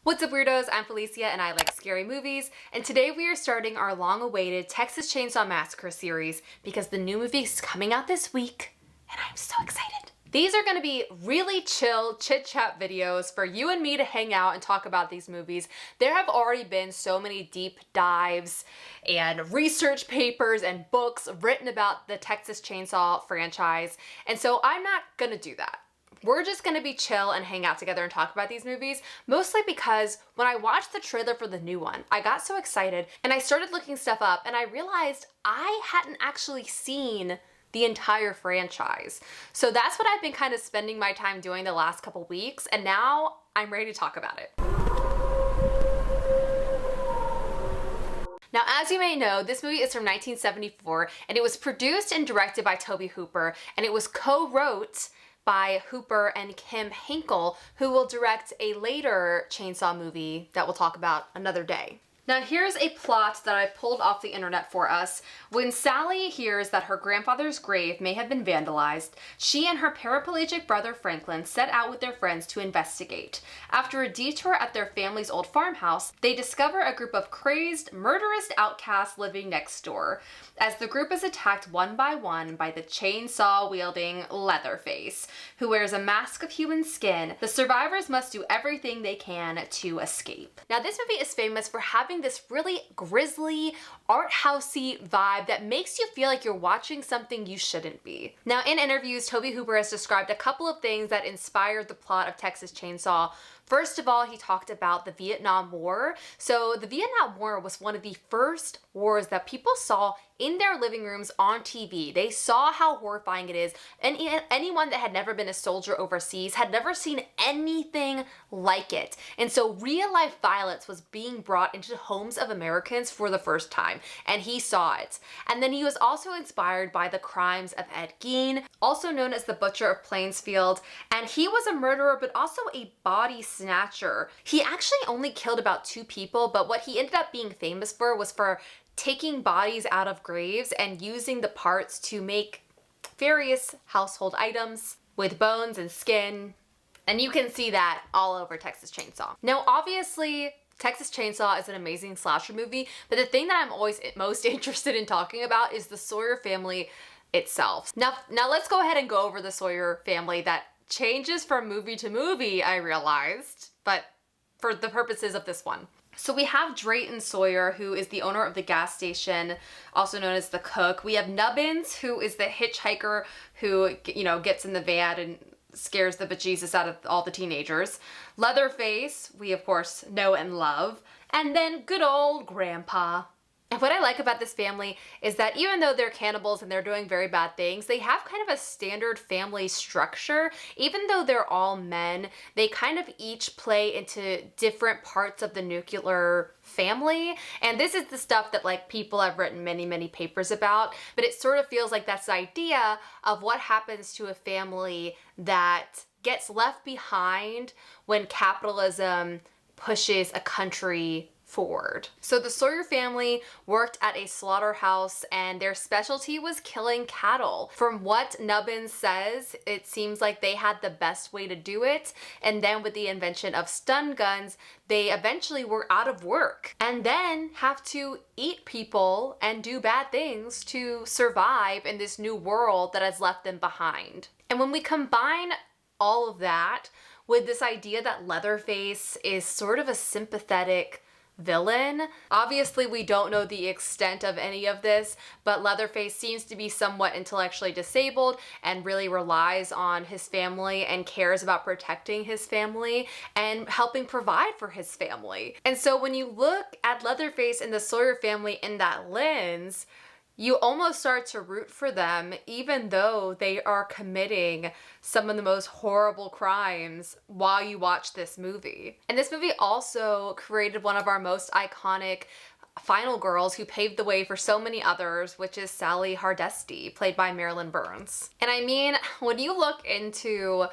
What's up, weirdos? I'm Felicia and I like scary movies, and today we are starting our long-awaited Texas Chainsaw Massacre series because the new movie is coming out this week and I'm so excited. These are going to be really chill chit-chat videos for you and me to hang out and talk about these movies. There have already been so many deep dives and research papers and books written about the Texas Chainsaw franchise, and so I'm not going to do that. We're just gonna be chill and hang out together and talk about these movies, mostly because when I watched the trailer for the new one, I got so excited and I started looking stuff up and I realized I hadn't actually seen the entire franchise. So that's what I've been kind of spending my time doing the last couple weeks, and now I'm ready to talk about it. Now, as you may know, this movie is from 1974 and it was produced and directed by Tobe Hooper, and it was co-wrote by Hooper and Kim Henkel, who will direct a later Chainsaw movie that we'll talk about another day. Now here's a plot that I pulled off the internet for us. When Sally hears that her grandfather's grave may have been vandalized, she and her paraplegic brother Franklin set out with their friends to investigate. After a detour at their family's old farmhouse, they discover a group of crazed, murderous outcasts living next door. As the group is attacked one by the chainsaw-wielding Leatherface, who wears a mask of human skin, the survivors must do everything they can to escape. Now this movie is famous for having this really grisly, art housey vibe that makes you feel like you're watching something you shouldn't be. Now in interviews, Tobe Hooper has described a couple of things that inspired the plot of Texas Chainsaw. First of all, he talked about the Vietnam War. So the Vietnam War was one of the first wars that people saw in their living rooms on TV. They saw how horrifying it is, and anyone that had never been a soldier overseas had never seen anything like it. And so real life violence was being brought into homes of Americans for the first time, and he saw it. And then he was also inspired by the crimes of Ed Gein, also known as the Butcher of Plainsfield, and he was a murderer but also a body snatcher. He actually only killed about 2 people, but what he ended up being famous for was for taking bodies out of graves and using the parts to make various household items with bones and skin. And you can see that all over Texas Chainsaw. Now, obviously, Texas Chainsaw is an amazing slasher movie, but the thing that I'm always most interested in talking about is the Sawyer family itself. Now let's go ahead and go over the Sawyer family. That changes from movie to movie, I realized, but for the purposes of this one. So we have Drayton Sawyer, who is the owner of the gas station, also known as the cook. We have Nubbins, who is the hitchhiker who, you know, gets in the van and scares the bejesus out of all the teenagers. Leatherface, we of course know and love. And then good old Grandpa. And what I like about this family is that even though they're cannibals and they're doing very bad things, they have kind of a standard family structure. Even though they're all men, they kind of each play into different parts of the nuclear family. And this is the stuff that like people have written many papers about, but it sort of feels like that's the idea of what happens to a family that gets left behind when capitalism pushes a country forward. So the Sawyer family worked at a slaughterhouse and their specialty was killing cattle. From what Nubbins says, it seems like they had the best way to do it, and then with the invention of stun guns, they eventually were out of work and then have to eat people and do bad things to survive in this new world that has left them behind. And when we combine all of that with this idea that Leatherface is sort of a sympathetic villain. Obviously, we don't know the extent of any of this, but Leatherface seems to be somewhat intellectually disabled and really relies on his family and cares about protecting his family and helping provide for his family. And so when you look at Leatherface and the Sawyer family in that lens, you almost start to root for them, even though they are committing some of the most horrible crimes while you watch this movie. And this movie also created one of our most iconic final girls who paved the way for so many others, which is Sally Hardesty, played by Marilyn Burns. And I mean, when you look into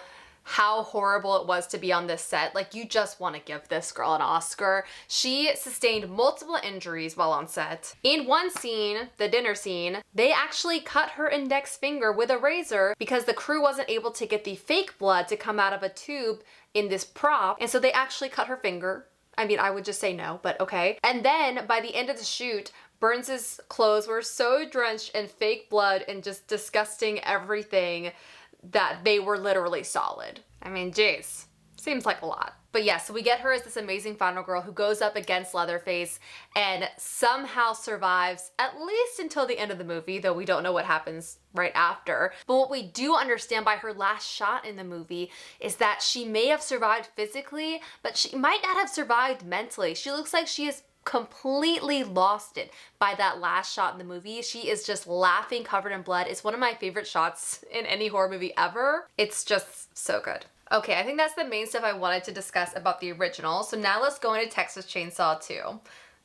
how horrible it was to be on this set. Like, you just want to give this girl an Oscar. She sustained multiple injuries while on set. In one scene, the dinner scene, they actually cut her index finger with a razor because the crew wasn't able to get the fake blood to come out of a tube in this prop, and so they actually cut her finger I mean, I would just say no, but okay. And then by the end of the shoot, Burns's clothes were so drenched in fake blood and just disgusting everything that they were literally solid. I mean, jeez, seems like a lot. But yeah, so we get her as this amazing final girl who goes up against Leatherface and somehow survives at least until the end of the movie, though we don't know what happens right after. But what we do understand by her last shot in the movie is that she may have survived physically, but she might not have survived mentally. She looks like she is completely lost it by that last shot in the movie. She is just laughing, covered in blood. It's one of my favorite shots in any horror movie ever. It's just so good. Okay, I think that's the main stuff I wanted to discuss about the original. So now let's go into Texas Chainsaw 2,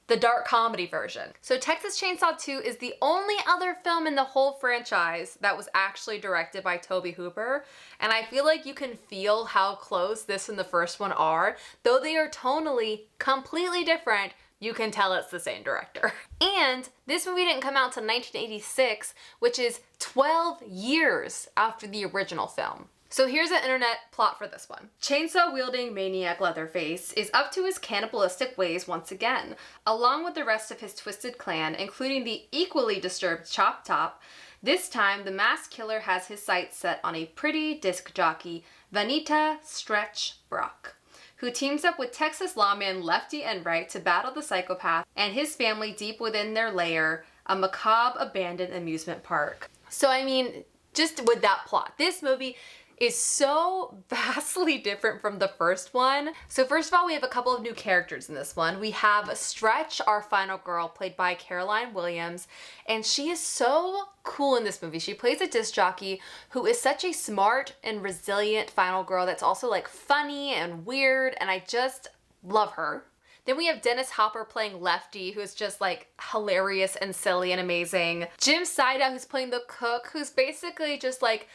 the dark comedy version. So Texas Chainsaw 2 is the only other film in the whole franchise that was actually directed by Tobe Hooper. And I feel like you can feel how close this and the first one are. Though they are tonally completely different, you can tell it's the same director. And this movie didn't come out until 1986, which is 12 years after the original film. So here's an internet plot for this one. Chainsaw-wielding maniac Leatherface is up to his cannibalistic ways once again. Along with the rest of his twisted clan, including the equally disturbed Chop Top, this time the masked killer has his sights set on a pretty disc jockey, Vanita Stretch Brock, who teams up with Texas lawman Lefty Enright to battle the psychopath and his family deep within their lair, a macabre abandoned amusement park. So I mean, just with that plot, this movie is so vastly different from the first one. So first of all, we have a couple of new characters in this one. We have Stretch, our final girl, played by Caroline Williams, and she is so cool in this movie. She plays a disc jockey who is such a smart and resilient final girl that's also like funny and weird, and I just love her. Then we have Dennis Hopper playing Lefty, who's just like hilarious and silly and amazing. Jim Sida, who's playing the cook, who's basically just like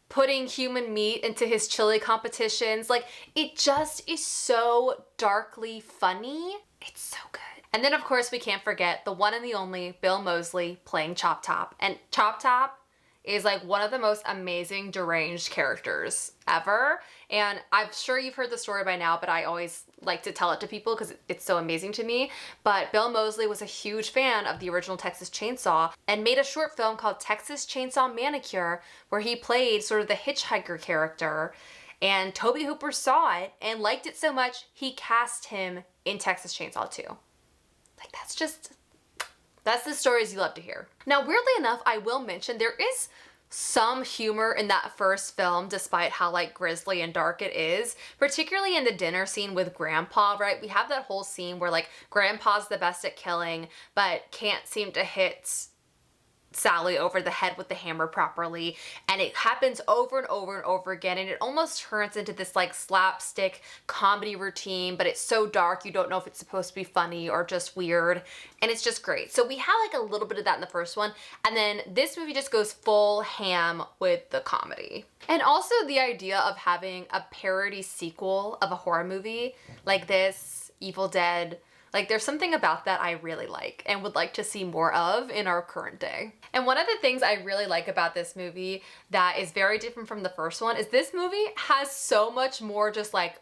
putting human meat into his chili competitions. Like, it just is so darkly funny. It's so good. And then of course we can't forget the one and the only Bill Moseley playing Chop Top. And Chop Top is like one of the most amazing deranged characters ever. And I'm sure you've heard the story by now, but I always like to tell it to people because it's so amazing to me. But Bill Moseley was a huge fan of the original Texas Chainsaw and made a short film called Texas Chainsaw Manicure, where he played sort of the hitchhiker character. And Tobe Hooper saw it and liked it so much, he cast him in Texas Chainsaw 2. Like, that's the stories you love to hear. Now, weirdly enough, I will mention there is some humor in that first film, despite how like grisly and dark it is, particularly in the dinner scene with Grandpa, right? We have that whole scene where like Grandpa's the best at killing, but can't seem to hit Sally over the head with the hammer properly, and it happens over and over and over again, and it almost turns into this like slapstick comedy routine, but it's so dark you don't know if it's supposed to be funny or just weird, and it's just great. So we have like a little bit of that in the first one, and then this movie just goes full ham with the comedy. And also the idea of having a parody sequel of a horror movie like this, Evil Dead, like, there's something about that I really like and would like to see more of in our current day. And one of the things I really like about this movie that is very different from the first one is this movie has so much more just like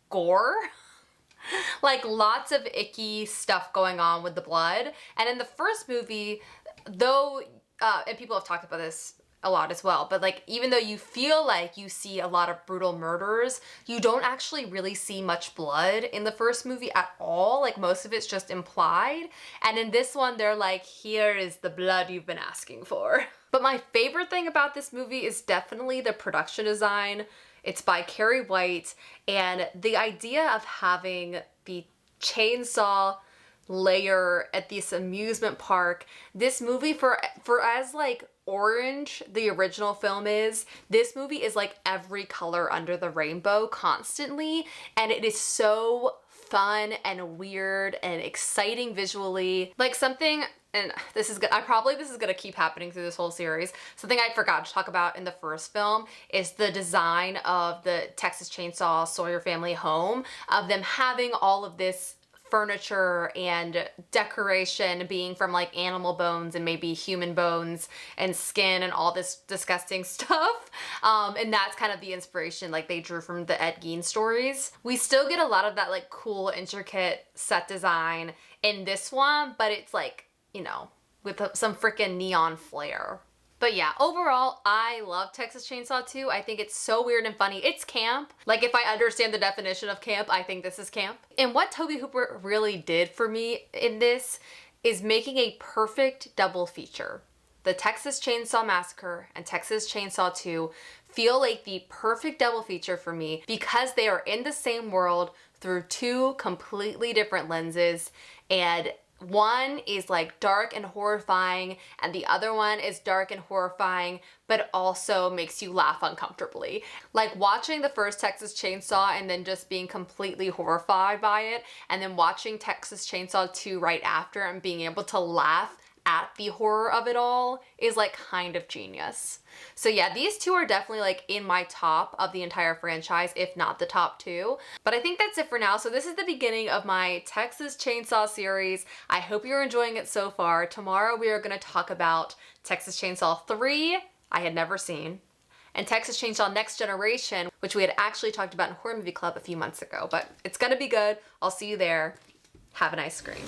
gore. Like lots of icky stuff going on with the blood. And in the first movie, though, and people have talked about this a lot as well, but like even though you feel like you see a lot of brutal murders, you don't actually really see much blood in the first movie at all. Like most of it's just implied. And in this one, they're like, here is the blood you've been asking for. But my favorite thing about this movie is definitely the production design. It's by Carrie White, and the idea of having the chainsaw layer at this amusement park. This movie, for as like orange the original film is, this movie is like every color under the rainbow constantly, and it is so fun and weird and exciting visually. Like something, and this is gonna keep happening through this whole series, something I forgot to talk about in the first film is the design of the Texas Chainsaw Sawyer Family home, of them having all of this furniture and decoration being from like animal bones and maybe human bones and skin and all this disgusting stuff. And that's kind of the inspiration like they drew from the Ed Gein stories. We still get a lot of that like cool, intricate set design in this one, but it's like, you know, with some freaking neon flair. But yeah, overall, I love Texas Chainsaw 2. I think it's so weird and funny. It's camp. Like, if I understand the definition of camp, I think this is camp. And what Tobe Hooper really did for me in this is making a perfect double feature. The Texas Chainsaw Massacre and Texas Chainsaw 2 feel like the perfect double feature for me because they are in the same world through two completely different lenses, and one is like dark and horrifying and the other one is dark and horrifying but also makes you laugh uncomfortably. Like watching the first Texas Chainsaw and then just being completely horrified by it, and then watching Texas Chainsaw 2 right after and being able to laugh at the horror of it all is like kind of genius. So yeah, these two are definitely like in my top of the entire franchise, if not the top two. But I think that's it for now. So this is the beginning of my Texas Chainsaw series. I hope you're enjoying it so far. Tomorrow we are going to talk about Texas Chainsaw 3, I had never seen, and Texas Chainsaw Next Generation, which we had actually talked about in Horror Movie Club a few months ago. But it's going to be good. I'll see you there. Have a nice scream.